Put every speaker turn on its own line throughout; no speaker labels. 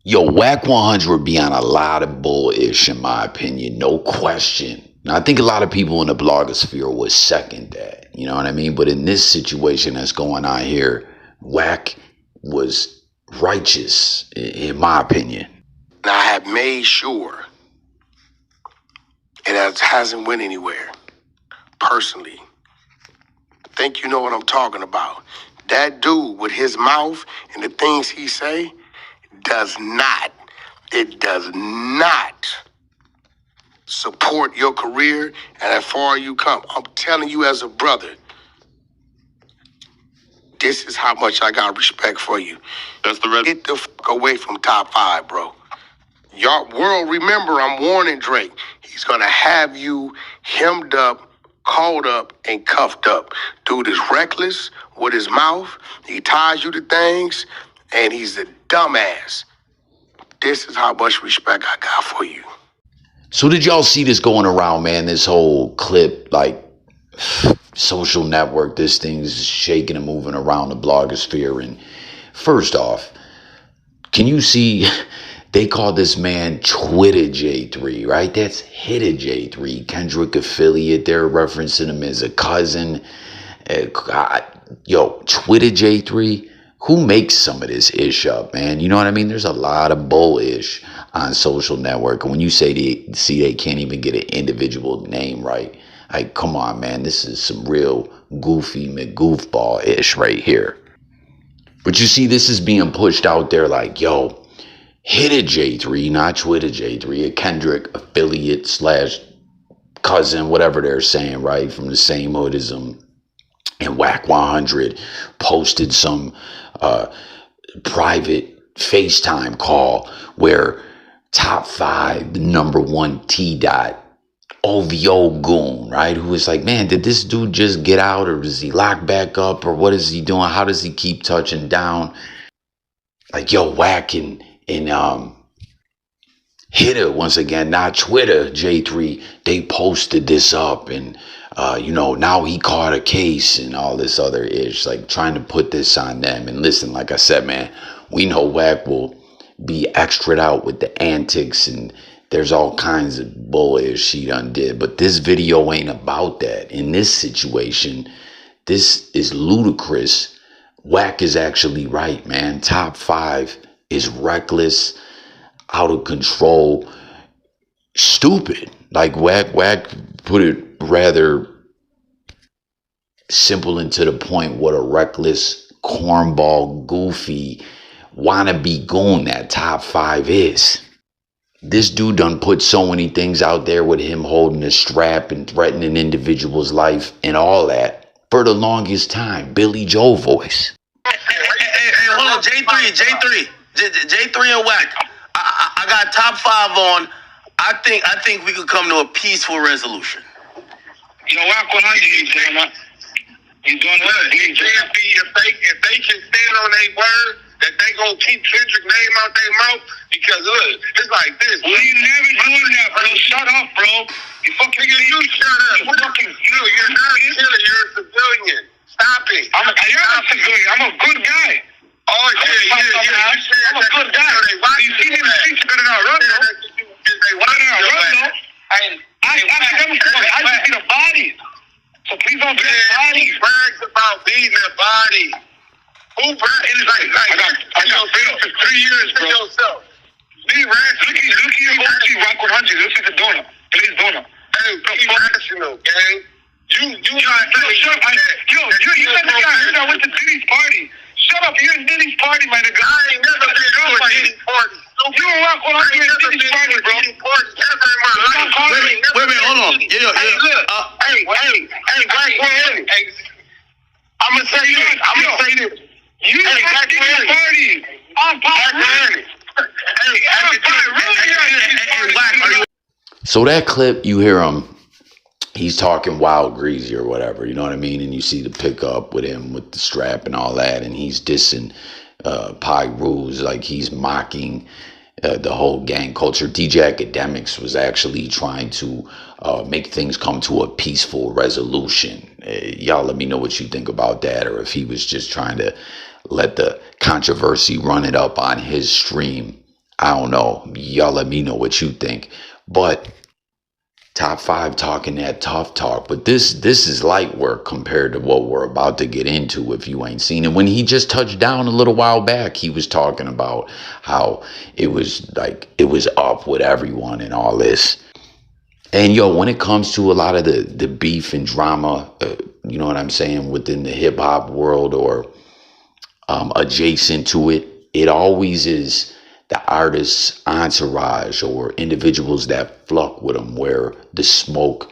Yo, Wack100 be on a lot of bullish, in my opinion, no question. Now, I think a lot of people in the blogosphere would second that, you know what I mean? But in this situation that's going on here, Wack was righteous, in my opinion.
And I have made sure it hasn't went anywhere, personally. I think you know what I'm talking about. That dude with his mouth and the things he say does not support your career and as far as you come. I'm telling you as a brother, this is how much I got respect for you.
That's the red.
Get the fuck away from top 5, bro. Y'all world, remember, I'm warning Drake. He's gonna have you hemmed up, called up, and cuffed up. Dude is reckless with his mouth. He ties you to things, and he's a dumbass. This is how much respect I got for you.
So did y'all see this going around, man? This whole clip, like, social network, this thing's shaking and moving around the blogosphere. And first off, can you see, they call this man Twitter J3, right? That's Hitter J3, Kendrick affiliate. They're referencing him as a cousin. Yo, Twitter J3, who makes some of this ish up, man? You know what I mean? There's a lot of bullish on social network. And when you say they can't even get an individual name right, like, come on, man, this is some real goofy McGoofball-ish right here. But you see, this is being pushed out there like, yo, Hitter J3, not Twitter J3, a Kendrick affiliate / cousin, whatever they're saying, right? From the same hood as him. And Wack100 posted some private FaceTime call where top 5, the #1 T-Dot, OVO Goon, right? Who was like, man, did this dude just get out, or is he locked back up, or what is he doing? How does he keep touching down? Like, yo, Wack and Hitter, once again, not Twitter J3, they posted this up, and you know, now he caught a case and all this other ish, like trying to put this on them. And listen, like I said, man, we know Wack will be extra out with the antics, and there's all kinds of bullish he done did. But this video ain't about that. In this situation, this is ludicrous. Wack is actually right, man. Top 5 is reckless, out of control, stupid. Like Wack put it rather simple and to the point what a reckless, cornball, goofy, wannabe goon that top 5 is. This dude done put so many things out there with him holding a strap and threatening individuals' life and all that for the longest time. Billy Joe voice.
Hey, hold on, J3 and Wack. I got top 5 on. I think we could come to a peaceful resolution.
You know, Wack100, he's doing what? If they can stand on their word that they gonna keep Kendrick's name out their mouth, because look, it's like this. Well, you never doing that, bro. Shut up, bro. You fucking you shut up. You fucking kill. You're not a killer. You're a civilian. Stop it. I am a civilian. I'm a good guy. Oh yeah. I'm a good guy. You see me in the streets better not run, though. I just see the bodies. So please don't be bodies. He brags about beating their body. Who brags? It is like I got failed for 3 years, bro. Yourself. Look at your OG Wack100. This is a donor. Please donor. Hey, be rational, gang. You said the guy heard I went to Diddy's party. Shut up, you're in Diddy's party, my nigga. I ain't never been to a Diddy's party. You and Wack100 at Diddy's party, bro.
Wait, hold on.
Hey, Wack100. I'm gonna say this. You at Diddy's party. I'm Wack100.
So that clip, you hear him, he's talking wild greasy or whatever, you know what I mean? And you see the pickup with him with the strap and all that, and he's dissing Pi Rules, like he's mocking the whole gang culture. DJ Academics was actually trying to make things come to a peaceful resolution. Y'all let me know what you think about that, or if he was just trying to let the controversy run it up on his stream I don't know. Y'all let me know what you think. But top 5 talking that tough talk. But this is light work compared to what we're about to get into if you ain't seen it. When he just touched down a little while back, he was talking about how it was like it was up with everyone and all this. And yo, when it comes to a lot of the beef and drama, you know what I'm saying, within the hip hop world or adjacent to it, it always is the artist's entourage or individuals that flock with them, where the smoke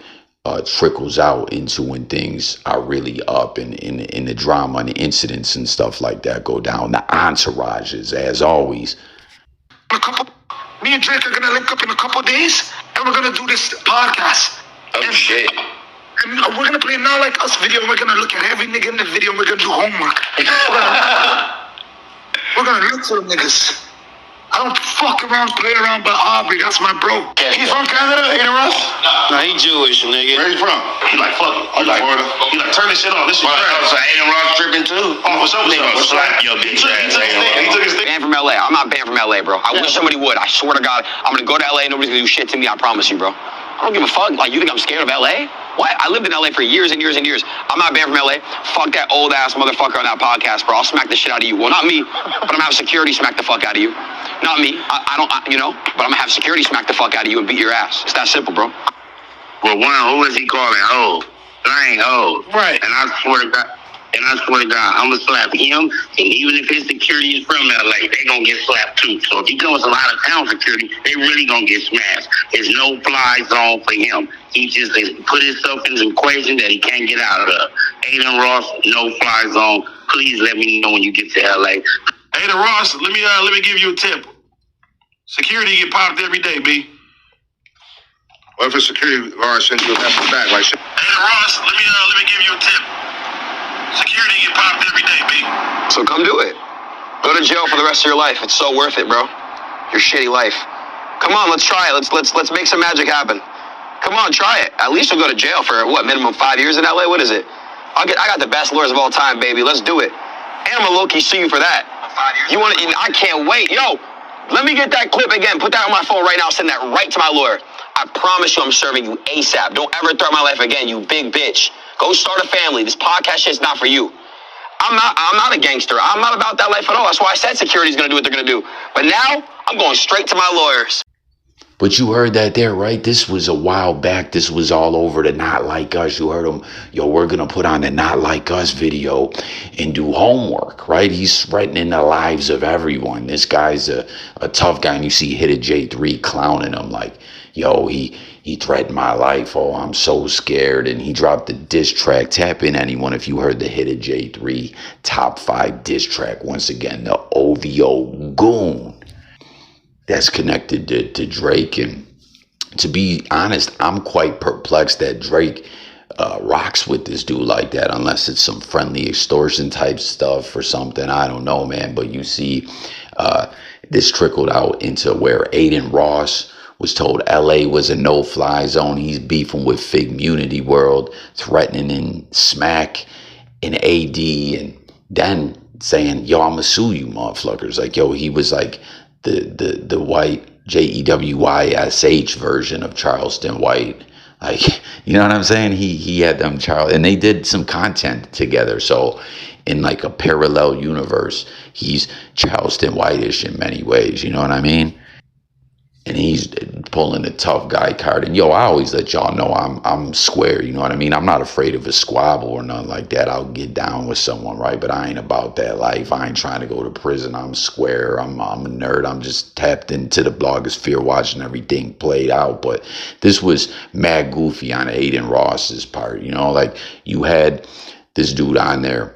trickles out into when things are really up and in the drama and the incidents and stuff like that go down. The entourages, as always.
Me and Drake are gonna link up in a couple days, and we're gonna do this podcast.
Oh shit.
And we're gonna play Not Like Us video, and we're gonna look at every nigga in the video, and we're gonna do homework. We're gonna look for them niggas. I don't fuck around, play around, but Aubrey, that's my bro.
He's from Canada, ain't it, Russ?
Nah, he Jewish, nigga.
Where he from?
He like, fuck it. He like,
Florida.
he like, turn this shit off. This shit trash.
So Aiden Ross tripping too.
Oh, for some nigga.
Slap your bitch ass.
He took his thing.
Banned from LA. I'm not banned from LA, bro. I wish somebody would. I swear to God, I'm gonna go to LA. Nobody's gonna do shit to me. I promise you, bro. I don't give a fuck. Like, you think I'm scared of LA? What? I lived in LA for years and years and years. I'm not banned from LA. Fuck that old ass motherfucker on that podcast, bro. I'll smack the shit out of you. Well, not me, but I'm gonna have security smack the fuck out of you. Not me. I don't, you know, but I'm gonna have security smack the fuck out of you and beat your ass. It's that simple, bro.
Well, who is he calling hoe? I ain't hoe. Right. And I swear to God, I'm gonna slap him. And even if his security is from LA, they gonna get slapped too. So if he comes with out of town security, they really gonna get smashed. There's no fly zone for him. He just put himself in an equation that he can't get out of. Aiden Ross, no fly zone. Please let me know when you get to LA.
Aiden Ross, let me give you a tip. Security get popped every day, B.
What if a security guard sends you a message back like shit?
Aiden Ross, let me give you a tip. Security get popped every day, B.
So come do it. Go to jail for the rest of your life. It's so worth it, bro. Your shitty life. Come on, let's try it. Let's make some magic happen. Come on, try it. At least you'll go to jail for what, minimum 5 years in LA? What is it? I got the best lawyers of all time, baby. Let's do it. And I'm gonna low-key sue you for that. 5 years. You want to? I can't wait. Yo, let me get that clip again. Put that on my phone right now. Send that right to my lawyer. I promise you I'm serving you ASAP. Don't ever threaten my life again, you big bitch. Go start a family. This podcast shit's not for you. I'm not a gangster. I'm not about that life at all. That's why I said security's gonna do what they're gonna do. But now, I'm going straight to my lawyers.
But you heard that there, right? This was a while back. This was all over the Not Like Us. You heard him, yo, we're going to put on the Not Like Us video and do homework, right? He's threatening the lives of everyone. This guy's a tough guy. And you see Hit a J3 clowning him like, yo, he threatened my life. Oh, I'm so scared. And he dropped the diss track. Tap in, anyone, if you heard the Hit a J3 top 5 diss track. Once again, the OVO Goon. That's connected to Drake. And to be honest, I'm quite perplexed that Drake rocks with this dude like that, unless it's some friendly extortion type stuff or something. I don't know, man. But you see, this trickled out into where Aiden Ross was told LA was a no-fly zone. He's beefing with figgmunity world, threatening and smack in AD, and then saying, yo, I'ma sue you motherfuckers. Like, yo, he was like the white JEWYSH version of Charleston White. Like, you know what I'm saying? He had them and they did some content together. So in like a parallel universe, he's Charleston White-ish in many ways, you know what I mean? And he's pulling the tough guy card. And yo, I always let y'all know I'm square, you know what I mean? I'm not afraid of a squabble or nothing like that. I'll get down with someone, right? But I ain't about that life. I ain't trying to go to prison. I'm square. I'm a nerd. I'm just tapped into the blogosphere, watching everything played out. But this was mad goofy on Aiden Ross's part, you know? Like, you had this dude on there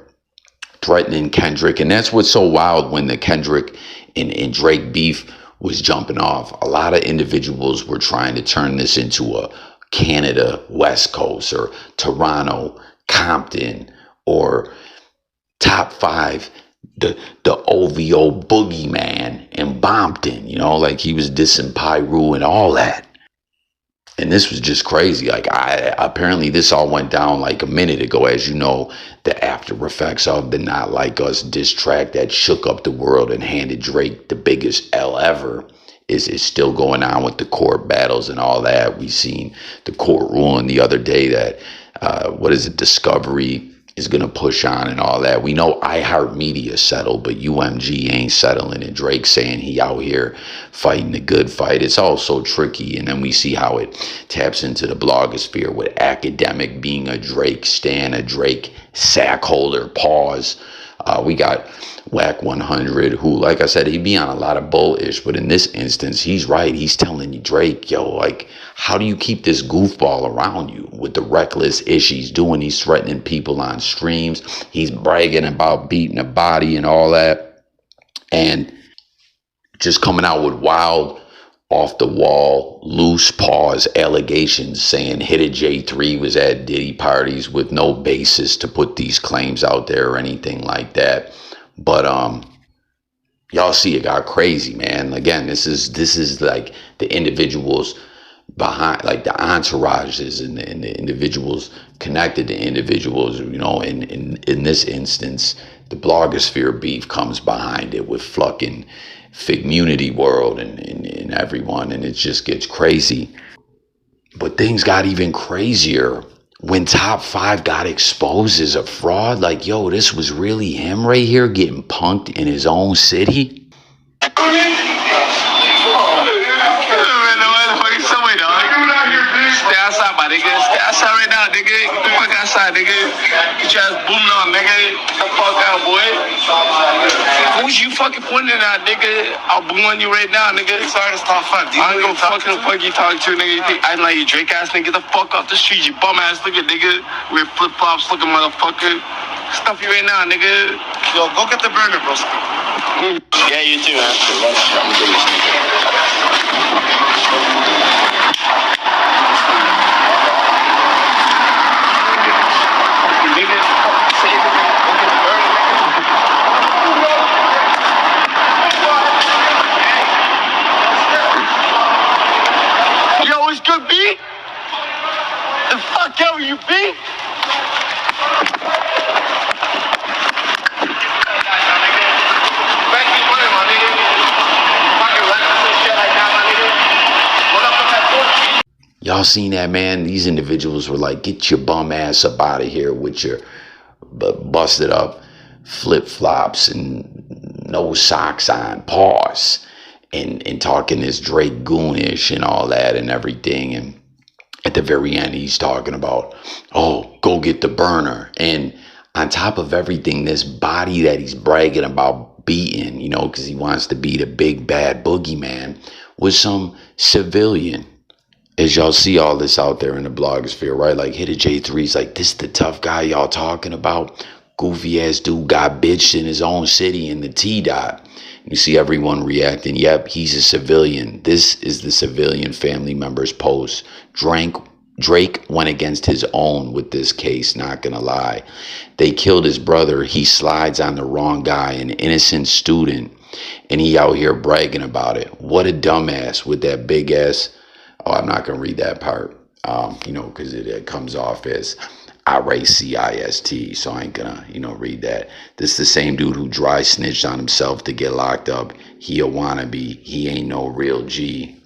threatening Kendrick. And that's what's so wild when the Kendrick and Drake beef was jumping off. A lot of individuals were trying to turn this into a Canada West Coast or Toronto, Compton, or top 5, the OVO boogeyman in Bompton, you know, like he was dissing Pyru and all that. And this was just crazy. Like, apparently this all went down like a minute ago. As you know, the after effects of the Not Like Us diss track that shook up the world and handed Drake the biggest L ever is still going on with the court battles and all that. We seen the court ruling the other day that Discovery is going to push on and all that. We know iHeartMedia settled, but UMG ain't settling. And Drake saying he out here fighting the good fight. It's all so tricky. And then we see how it taps into the blogosphere with Academic being a Drake stan, a Drake sack holder. Pause. We got Wack100, who, like I said, he be on a lot of bullish, but in this instance, he's right. He's telling you, Drake, yo, like, how do you keep this goofball around you with the reckless ish he's doing? He's threatening people on streams. He's bragging about beating a body and all that, and just coming out with wild, off the wall, loose pause allegations saying Hit J3 was at Diddy parties with no basis to put these claims out there or anything like that. But y'all see it got crazy, man. Again, this is like the individuals behind, like the entourages and the individuals connected to individuals. You know, in this instance, the blogosphere beef comes behind it with fucking figgmunity world and everyone, and it just gets crazy. But things got even crazier when Top 5 got exposed as a fraud. Like, yo, this was really him right here getting punked in his own city.
Stay outside, my nigga. Stay outside right now, nigga. Get the fuck outside, nigga. Get your ass booming on, nigga. Get the fuck out, boy. Who's you fucking pointing at, nigga? I'll boom on you right now, nigga. Sorry, it's Top 5. I don't know fucking the fuck you talking to, nigga. You think I'm like you Drake ass nigga? Get the fuck off the street, you bum ass nigga, nigga. Wear flip flops, looking motherfucker. Stuff you right now, nigga. Yo, go get the burner, bro. Yeah, you too, man. Yo, it's good, B? The fuck out you, B?
Y'all seen that, man? These individuals were like, get your bum ass up out of here with your busted up flip-flops and no socks on, pause, and talking this Drake Goonish and all that and everything. And at the very end, he's talking about, oh, go get the burner. And on top of everything, this body that he's bragging about beating, you know, because he wants to be the big bad boogeyman, was some civilian. As y'all see all this out there in the blogosphere, right? Like, Hit J3's like, this the tough guy y'all talking about? Goofy ass dude got bitched in his own city in the T-Dot. You see everyone reacting, yep, he's a civilian. This is the civilian family member's post. Drake went against his own with this case, not gonna lie. They killed his brother. He slides on the wrong guy, an innocent student, and he out here bragging about it. What a dumbass with that big ass. Oh, I'm not going to read that part, you know, because it comes off as IRACIST, so I ain't going to, you know, read that. This is the same dude who dry snitched on himself to get locked up. He a wannabe. He ain't no real G.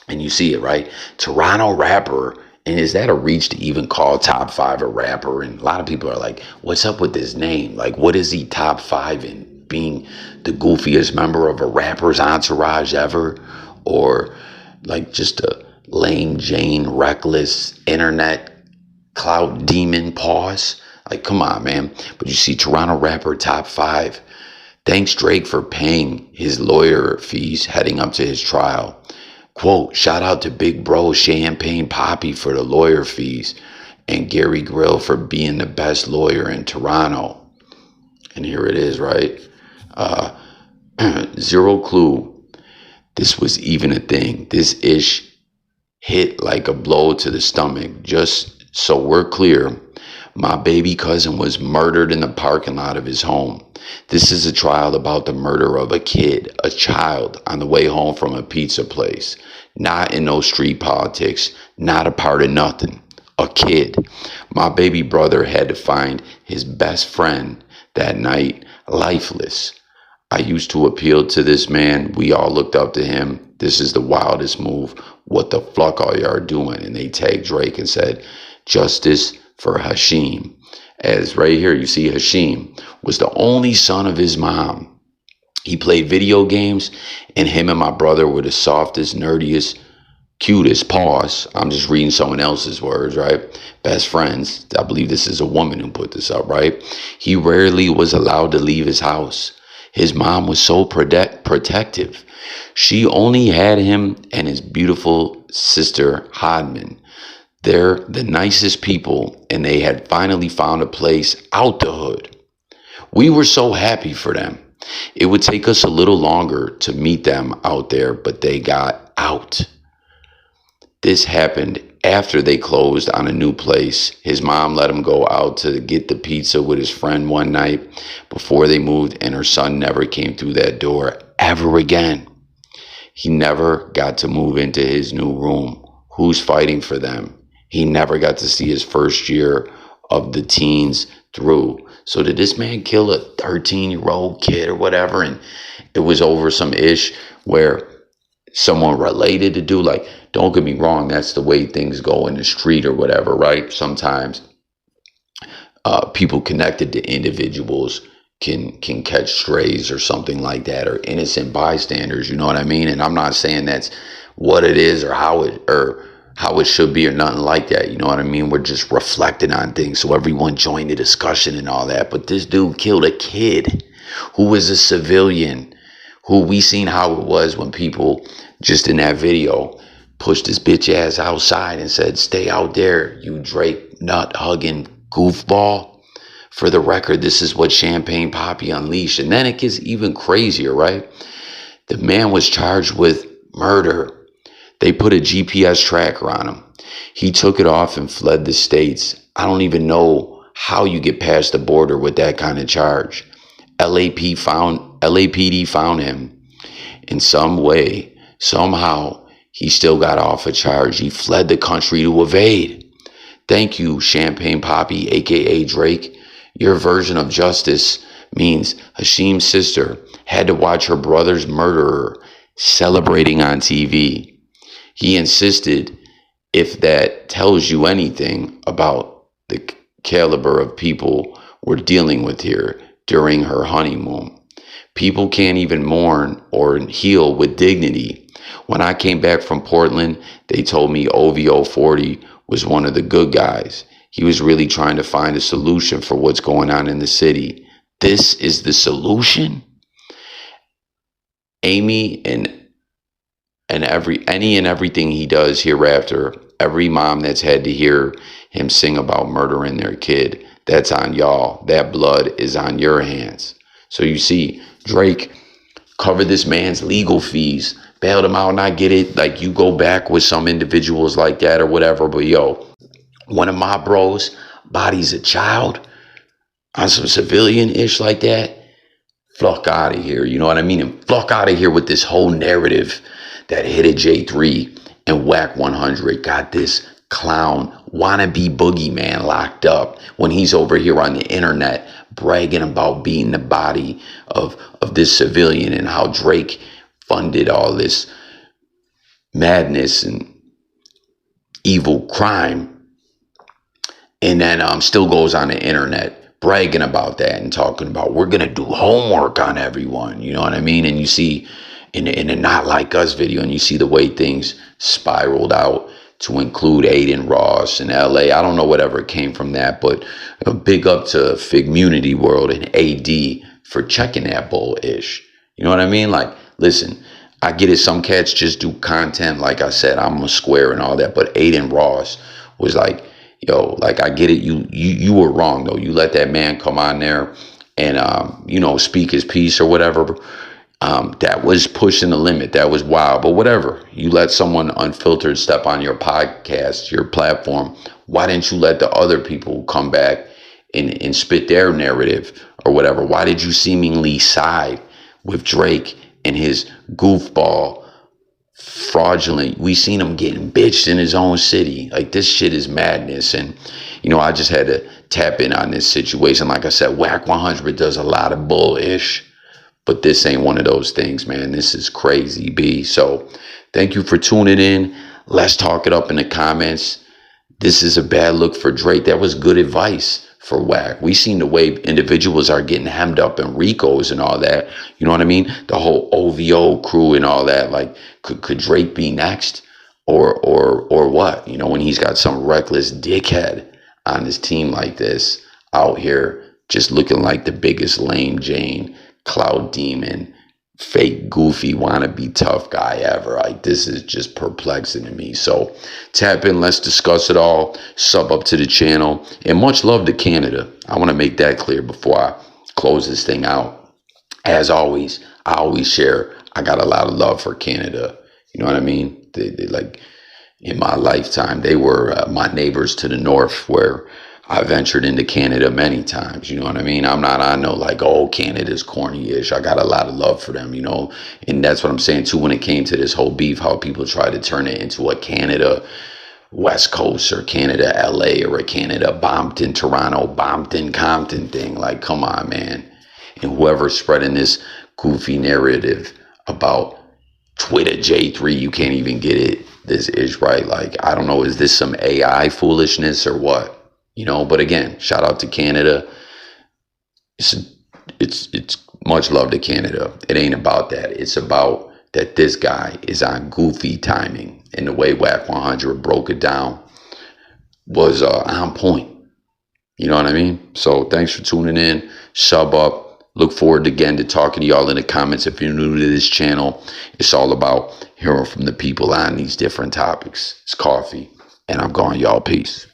And you see it, right? Toronto rapper. And is that a reach to even call Top 5 a rapper? And a lot of people are like, what's up with his name? Like, what is he Top 5 in? Being the goofiest member of a rapper's entourage ever? Or like just a lame Jane, reckless internet clout demon, pause? Like, come on, man. But you see Toronto rapper Top 5. Thanks Drake for paying his lawyer fees heading up to his trial. Quote, shout out to Big Bro Champagne Poppy for the lawyer fees and Gary Grill for being the best lawyer in Toronto. And here it is, right? Zero clue this was even a thing. This ish hit like a blow to the stomach. Just so we're clear, My baby cousin was murdered in the parking lot of his home. This is a trial about the murder of a kid, a child, on the way home from a pizza place. Not in no street politics, not a part of nothing. A kid. My baby brother had to find his best friend that night, lifeless. I used to appeal to this man. We all looked up to him. This is the wildest move. What the fuck are y'all doing? And they tagged Drake and said, justice for Hashim. As right here, you see Hashim was the only son of his mom. He played video games, and him and my brother were the softest, nerdiest, cutest, pause. I'm just reading someone else's words, right? Best friends. I believe this is a woman who put this up, right? He rarely was allowed to leave his house. His mom was so protective. She only had him and his beautiful sister, Hodman. They're the nicest people, and they had finally found a place out the hood. We were so happy for them. It would take us a little longer to meet them out there, but they got out. This happened after they closed on a new place. His mom let him go out to get the pizza with his friend one night before they moved, and her son never came through that door ever again. He never got to move into his new room. Who's fighting for them? He never got to see his first year of the teens through. So did this man kill a 13-year-old kid or whatever? And it was over some ish where someone related to do, like, don't get me wrong, that's the way things go in the street or whatever, right? Sometimes people connected to individuals can catch strays or something like that, or innocent bystanders, you know what I mean? And I'm not saying that's what it is or how it should be or nothing like that, you know what I mean? We're just reflecting on things so everyone joined the discussion and all that. But this dude killed a kid who was a civilian, who we seen how it was when people just in that video pushed his bitch ass outside and said, stay out there, you Drake nut hugging goofball. For the record, this is what Champagne Poppy unleashed. And then it gets even crazier, right? The man was charged with murder. They put a GPS tracker on him. He took it off and fled the States. I don't even know how you get past the border with that kind of charge. LAPD found him in some way. Somehow, he still got off a charge. He fled the country to evade. Thank you, Champagne Poppy, a.k.a. Drake. Your version of justice means Hashim's sister had to watch her brother's murderer celebrating on TV. He insisted, if that tells you anything about the caliber of people we're dealing with here during her honeymoon. People can't even mourn or heal with dignity. When I came back from Portland, they told me OVO 40 was one of the good guys. He was really trying to find a solution for what's going on in the city. This is the solution? Amy and everything he does hereafter, every mom that's had to hear him sing about murdering their kid, that's on y'all. That blood is on your hands. So you see, Drake covered this man's legal fees, bailed him out, and I get it. Like, you go back with some individuals like that or whatever, but yo, one of my bros bodies a child on some civilian-ish like that, fuck out of here, you know what I mean? And fuck out of here with this whole narrative that hit a J3 and Wack100 got this clown wannabe boogeyman locked up when he's over here on the internet bragging about beating the body of this civilian and how Drake funded all this madness and evil crime. And then still goes on the internet bragging about that and talking about, we're going to do homework on everyone. You know what I mean? And you see in a Not Like Us video, and you see the way things spiraled out to include Aiden Ross and LA. I don't know whatever came from that, but a big up to figgmunity world and AD for checking that bull-ish. You know what I mean? Like, listen, I get it. Some cats just do content. Like I said, I'm a square and all that. But Aiden Ross was like, yo, like, I get it. You were wrong, though. You let that man come on there and, you know, speak his piece or whatever. That was pushing the limit. That was wild. But whatever. You let someone unfiltered step on your podcast, your platform. Why didn't you let the other people come back and spit their narrative or whatever? Why did you seemingly side with Drake and his goofball, fraudulent? We seen him getting bitched in his own city. Like, this shit is madness. And, you know, I just had to tap in on this situation. Like I said, Wack100 does a lot of bullish. But this ain't one of those things, man. This is crazy, B. So thank you for tuning in. Let's talk it up in the comments. This is a bad look for Drake. That was good advice for Wack. We seen the way individuals are getting hemmed up in Ricos and all that. You know what I mean? The whole OVO crew and all that. Like, could Drake be next? Or what? You know, when he's got some reckless dickhead on his team like this out here just looking like the biggest lame Jane, cloud demon, fake goofy wannabe tough guy ever. Like, this is just perplexing to me. So tap in, let's discuss it all. Sub up to the channel, and much love to Canada. I want to make that clear before I close this thing out. As always, I always share, I got a lot of love for Canada. You know what I mean? They like, in my lifetime, they were my neighbors to the north, where I ventured into Canada many times. You know what I mean? I'm not on no like, oh, Canada's corny-ish. I got a lot of love for them, you know? And that's what I'm saying too when it came to this whole beef, how people try to turn it into a Canada West Coast or Canada LA or a Canada Bompton, Toronto, Bompton, Compton thing. Like, come on, man. And whoever's spreading this goofy narrative about Twitter J3, you can't even get it. This is right. Like, I don't know, is this some AI foolishness or what? You know, but again, shout out to Canada. It's much love to Canada. It ain't about that. It's about that this guy is on goofy timing, and the way Wack100 broke it down was on point. You know what I mean? So thanks for tuning in. Sub up. Look forward again to talking to y'all in the comments. If you're new to this channel, it's all about hearing from the people on these different topics. It's coffee, and I'm gone, y'all. Peace.